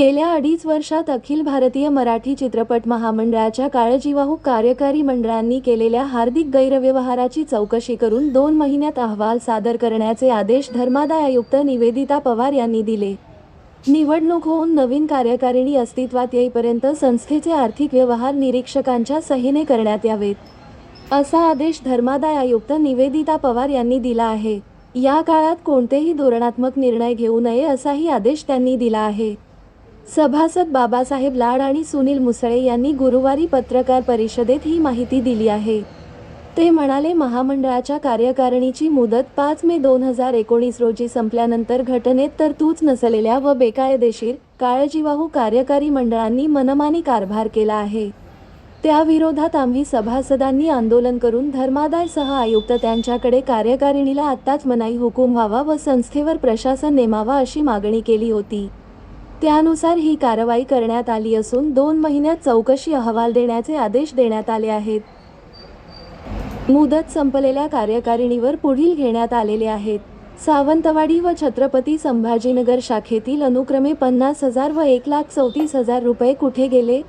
गेल्या 2.5 वर्षात अखिल भारतीय मराठी चित्रपट महामंडळाच्या काळजीवाहू कार्यकारी मंडळांनी केलेल्या हार्दिक गैरव्यवहाराची चौकशी करून 2 महिन्यात अहवाल सादर करण्याचे आदेश धर्मादाय आयुक्त निवेदिता पवार यांनी दिले. निवडणूक होऊन नवीन कार्यकारिणी अस्तित्वात येईपर्यंत संस्थेचे आर्थिक व्यवहार निरीक्षकांच्या सहीने करण्यात यावेत, असा आदेश धर्मादाय आयुक्त निवेदिता पवार यांनी दिला आहे. या काळात कोणतेही धोरणात्मक निर्णय घेऊ नये असाही आदेश त्यांनी दिला आहे. सभासद बाबासाहेब लाड आणि सुनील मुसळे यांनी गुरुवारी पत्रकार परिषदेत ही माहिती दिली आहे. ते म्हणाले, महामंडळाच्या कार्यकारिणीची मुदत 5 मे 2019 रोजी संपल्यानंतर घटनेत तरतूद नसलेल्या व बेकायदेशीर, काळजीवाहू कार्यकारी मंडळांनी मनमानी कारभार केला आहे. त्याविरोधात आम्ही सभासदांनी आंदोलन करून धर्मादायसह आयुक्त त्यांच्याकडे कार्यकारिणीला आत्ताच मनाई हुकूम व्हावा व संस्थेवर प्रशासन नेमावा अशी मागणी केली होती. त्यानुसार ही कारवाई करण्यात आली असून 2 महिन्यात चौकशी अहवाल देण्याचे आदेश देण्यात आले आहेत. मुदत संपलेल्या कार्यकारिणीवर पुढील घेण्यात आलेले आहेत. सावंतवाडी व छत्रपती संभाजीनगर शाखेतील अनुक्रमे 50,000 व 1,34,000 रुपये कुठे गेले?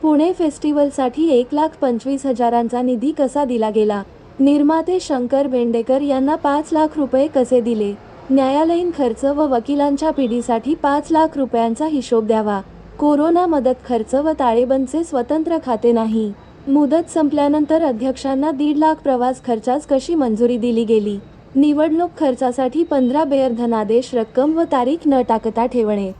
पुणे फेस्टिवलसाठी 1,25,000चा निधी कसा दिला गेला? निर्माते शंकर भेंडेकर यांना 5 लाख रुपये कसे दिले? न्यायालयीन खर्च व वकिलांच्या पिढीसाठी 5 लाख रुपयांचा हिशोब द्यावा. कोरोना मदत खर्च व ताळेबंदचे स्वतंत्र खाते नाही. मुदत संपल्यानंतर अध्यक्षांना 1.5 लाख प्रवास खर्चास कशी मंजुरी दिली गेली? निवडणूक खर्चासाठी 15 बेअर धनादेश रक्कम व तारीख न टाकता ठेवणे.